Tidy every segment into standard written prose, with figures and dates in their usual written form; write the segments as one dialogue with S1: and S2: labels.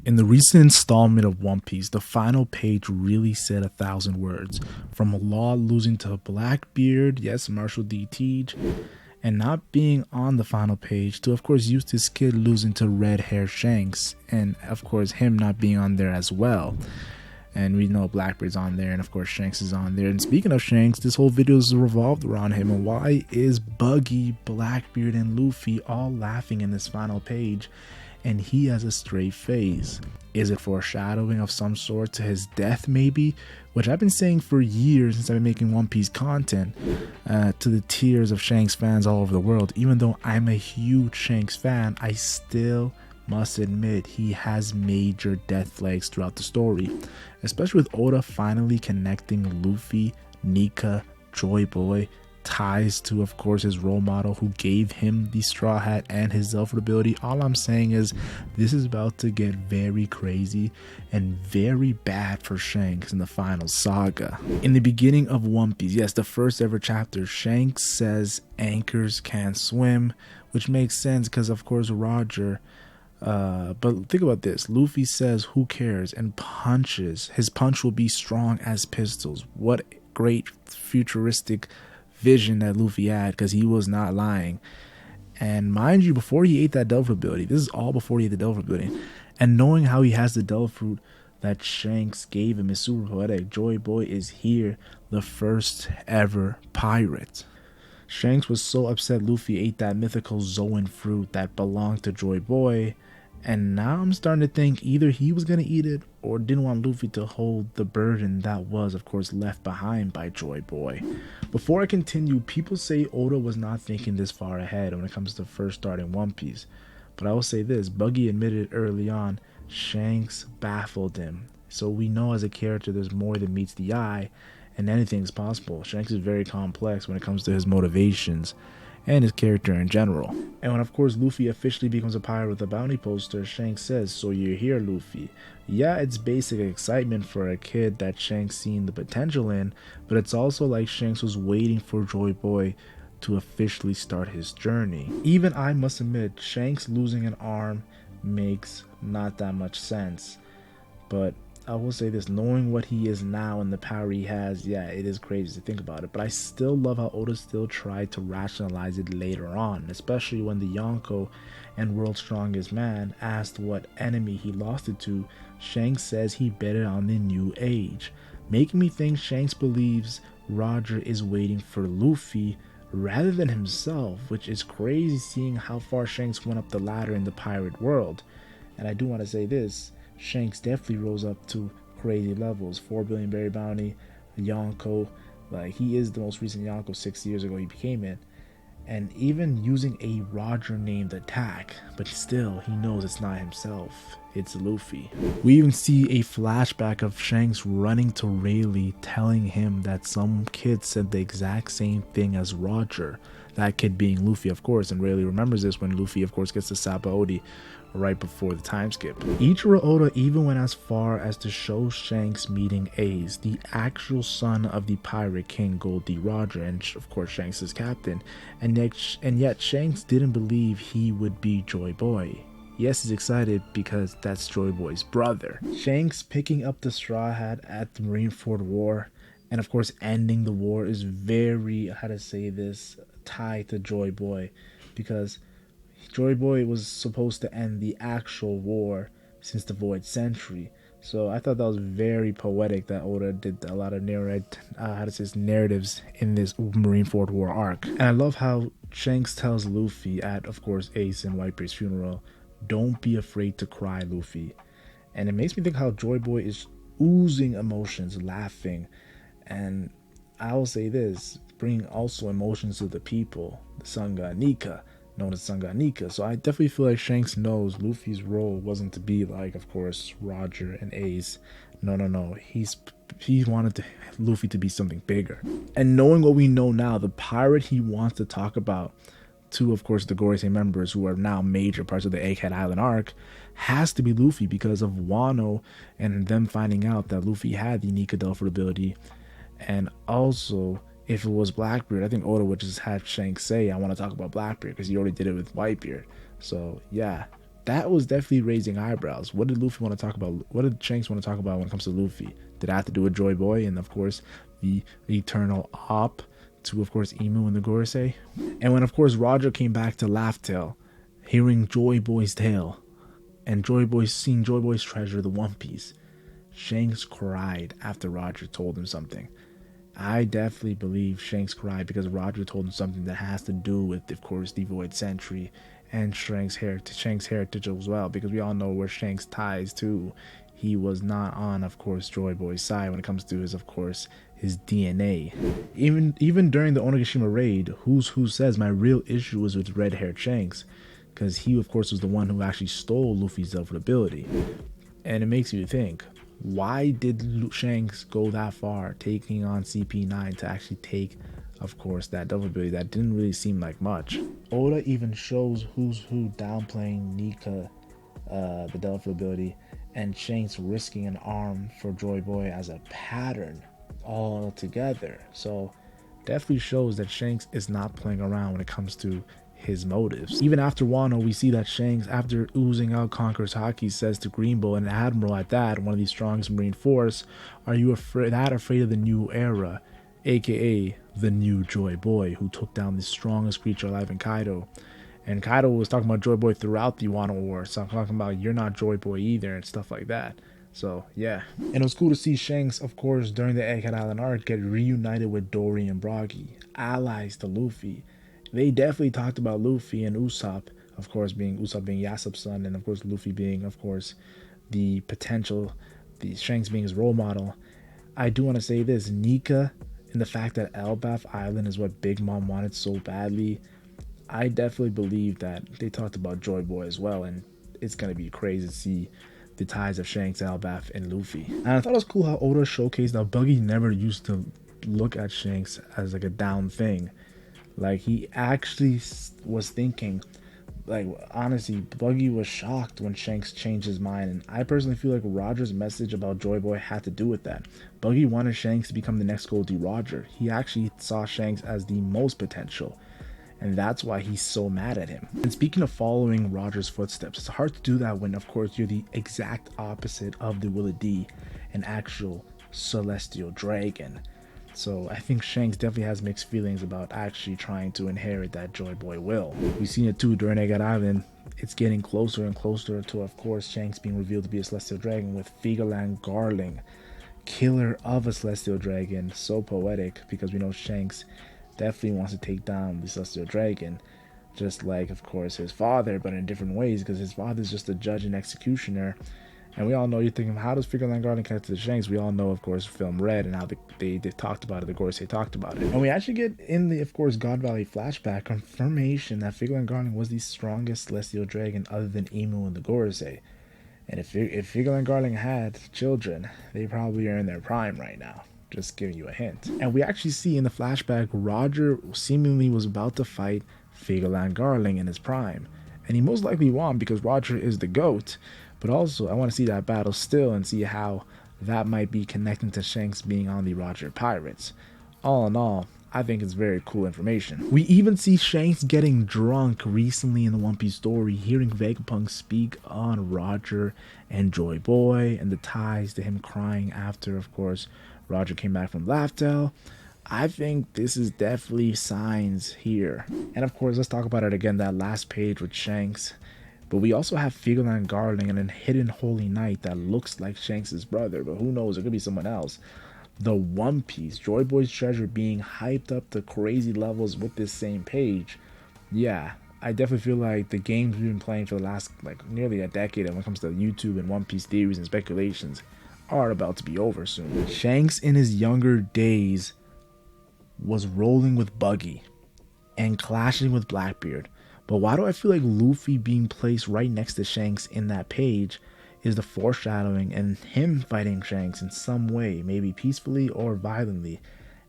S1: In the recent installment of One Piece, the final page really said 1,000 words. From Law losing to Blackbeard, yes, Marshall D. Teach, and not being on the final page, to of course Eustace Kid losing to Red Hair Shanks, and of course him not being on there as well. And we know Blackbeard's on there, and of course Shanks is on there. And speaking of Shanks, this whole video is revolved around him. And why is Buggy, Blackbeard, and Luffy all laughing in this final page, and he has a straight face? Is it foreshadowing of some sort to his death maybe? Which I've been saying for years since I've been making One Piece content, to the tears of Shanks fans all over the world. Even though I'm a huge Shanks fan, I still must admit he has major death flags throughout the story, especially with Oda finally connecting Luffy, Nika, Joy Boy ties to of course his role model who gave him the straw hat and his Zelford ability. All I'm saying is this is about to get very crazy and very bad for Shanks in the Final Saga. In the beginning of One Piece, yes, the first ever chapter, Shanks says anchors can't swim, which makes sense because of course Roger. But think about this. Luffy says who cares and punches. His punch will be strong as pistols. What great futuristic vision that Luffy had, because he was not lying. And mind you, before he ate that Delver ability, this is all before he ate the Delver ability, and knowing how he has the Delver fruit that Shanks gave him is super poetic. Joy Boy is here, the first ever pirate. Shanks was so upset Luffy ate that mythical Zoan fruit that belonged to Joy Boy, and now I'm starting to think either he was going to eat it or didn't want Luffy to hold the burden that was of course left behind by Joy Boy. Before I continue, people say Oda was not thinking this far ahead when it comes to first starting One Piece, but I will say this, Buggy admitted early on Shanks baffled him, so we know as a character there's more than meets the eye, and anything's possible. Shanks is very complex when it comes to his motivations and his character in general. And when of course Luffy officially becomes a pirate with a bounty poster, Shanks says, "So you're here, Luffy." Yeah, it's basic excitement for a kid that Shanks seen the potential in, but it's also like Shanks was waiting for Joy Boy to officially start his journey. Even I must admit, Shanks losing an arm makes not that much sense, but I will say this, knowing what he is now and the power he has, yeah, it is crazy to think about it, but I still love how Oda still tried to rationalize it later on, especially when the Yonko and World's Strongest Man asked what enemy he lost it to. Shanks says he bet it on the New Age, making me think Shanks believes Roger is waiting for Luffy rather than himself, which is crazy seeing how far Shanks went up the ladder in the pirate world. And I do want to say this, Shanks definitely rose up to crazy levels. 4 billion berry bounty, Yonko, like he is the most recent Yonko. 6 years ago he became it, and even using a Roger named attack, but still he knows it's not himself, it's Luffy. We even see a flashback of Shanks running to Rayleigh telling him that some kid said the exact same thing as Roger, that kid being Luffy of course, and Rayleigh remembers this when Luffy of course gets to Sabaody right before the time skip. Ichiro Oda even went as far as to show Shanks meeting Ace, the actual son of the pirate king Gold D. Roger, and of course Shanks is captain, and yet Shanks didn't believe he would be Joy Boy. Yes, he's excited because that's Joy Boy's brother. Shanks picking up the straw hat at the Marineford War, and of course ending the war, is very, how to say this, tied to Joy Boy, because Joy Boy was supposed to end the actual war since the Void Century. So I thought that was very poetic that Oda did a lot of narratives in this Marineford War arc. And I love how Shanks tells Luffy at, of course, Ace and Whitebeard's funeral, "Don't be afraid to cry, Luffy." And it makes me think how Joy Boy is oozing emotions, laughing. And I will say this, bring also emotions to the people, the Sun God Nika, known as Sun God Nika. So I definitely feel like Shanks knows Luffy's role wasn't to be like, of course, Roger and Ace. No. He wanted Luffy to be something bigger. And knowing what we know now, the pirate he wants to talk about to, of course, the Gorosei members who are now major parts of the Egghead Island arc has to be Luffy because of Wano and them finding out that Luffy had the Nika Delford ability. And also, if it was Blackbeard, I think Oda would just have Shanks say, "I want to talk about Blackbeard," because he already did it with Whitebeard. So yeah, that was definitely raising eyebrows. What did Luffy want to talk about? What did Shanks want to talk about when it comes to Luffy? Did it have to do with Joy Boy and of course the eternal op to of course Emu and the Gorosei? And when of course Roger came back to Laugh Tale, hearing Joy Boy's tale and seeing Joy Boy's treasure, the One Piece, Shanks cried after Roger told him something. I definitely believe Shanks cried because Roger told him something that has to do with, of course, the Void Sentry and Shanks' heritage as well, because we all know where Shanks ties to. He was not on, of course, Joy Boy's side when it comes to his, of course, his DNA. Even during the Onigashima raid, Who says my real issue was with red-haired Shanks, because he, of course, was the one who actually stole Luffy's Zelford ability. And it makes you think, why did Shanks go that far, taking on CP9 to actually take, of course, that double ability that didn't really seem like much? Oda even shows Who's Who downplaying Nika, the Delphi ability, and Shanks risking an arm for Joy Boy as a pattern all together. So definitely shows that Shanks is not playing around when it comes to his motives. Even after Wano, we see that Shanks, after oozing out Conqueror's Haki, says to Greenbow, and Admiral at that, one of the strongest marine force, are you afraid of the new era, aka the new Joy Boy, who took down the strongest creature alive in Kaido? And Kaido was talking about Joy Boy throughout the Wano War, so I'm talking about you're not Joy Boy either and stuff like that. So yeah, and it was cool to see Shanks, of course, during the Egghead Island arc, get reunited with Dory and Broggy, allies to Luffy. They definitely talked about Luffy and Usopp, of course, being Yasop's son, and of course Luffy being, of course, the potential, the Shanks being his role model. I do want to say this, Nika, and the fact that Elbaf Island is what Big Mom wanted so badly, I definitely believe that they talked about Joy Boy as well, and it's going to be crazy to see the ties of Shanks, Elbaf, and Luffy. And I thought it was cool how Oda showcased that Buggy never used to look at Shanks as like a down thing. Like, he actually was thinking, like, honestly, Buggy was shocked when Shanks changed his mind, and I personally feel like Roger's message about Joy Boy had to do with that. Buggy wanted Shanks to become the next Goldie Roger. He actually saw Shanks as the most potential, and that's why he's so mad at him. And speaking of following Roger's footsteps, it's hard to do that when, of course, you're the exact opposite of the Willie D, an actual celestial dragon. So I think Shanks definitely has mixed feelings about actually trying to inherit that Joy Boy will. We've seen it too during Egghead Island. It's getting closer and closer to, of course, Shanks being revealed to be a Celestial Dragon with Figaland Garling, killer of a Celestial Dragon. So poetic, because we know Shanks definitely wants to take down the Celestial Dragon, just like, of course, his father, but in different ways, because his father's just a judge and executioner. And we all know, you're thinking, how does Figaland Garling connect to the Shanks? We all know, of course, film Red and how they talked about it, the Gorosei talked about it. And we actually get in the, of course, God Valley flashback confirmation that Figaland Garling was the strongest Celestial Dragon other than Emu and the Gorosei. And if Figaland Garling had children, they probably are in their prime right now. Just giving you a hint. And we actually see in the flashback, Roger seemingly was about to fight Figaland Garling in his prime. And he most likely won because Roger is the GOAT. But also, I want to see that battle still and see how that might be connecting to Shanks being on the Roger Pirates. All in all, I think it's very cool information. We even see Shanks getting drunk recently in the One Piece story, hearing Vegapunk speak on Roger and Joy Boy and the ties to him crying after, of course, Roger came back from Laugh Tale. I think this is definitely signs here. And of course, let's talk about it again, that last page with Shanks. But we also have Figaland Garling and a hidden Holy Knight that looks like Shanks' brother, but who knows, it could be someone else. The One Piece, Joy Boy's treasure being hyped up to crazy levels with this same page. Yeah, I definitely feel like the games we've been playing for the last, like, nearly a decade when it comes to YouTube and One Piece theories and speculations are about to be over soon. Shanks in his younger days was rolling with Buggy and clashing with Blackbeard. But why do I feel like Luffy being placed right next to Shanks in that page is the foreshadowing and him fighting Shanks in some way, maybe peacefully or violently,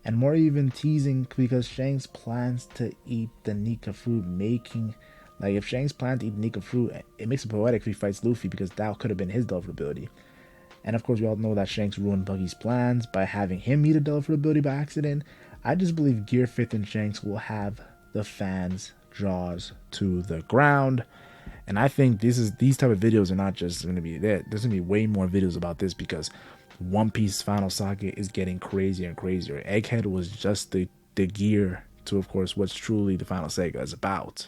S1: and more even teasing because Shanks plans to eat the Nika fruit, making, like, if Shanks planned to eat Nika fruit, it makes it poetic if he fights Luffy because that could have been his Delver ability. And of course we all know that Shanks ruined Buggy's plans by having him eat a Delver ability by accident. I just believe Gearfifth and Shanks will have the fans' jaws to the ground. And I think these type of videos are not just going to be there. There's going to be way more videos about this because One Piece Final Saga is getting crazier and crazier. Egghead was just the gear to, of course, what's truly the Final Saga is about.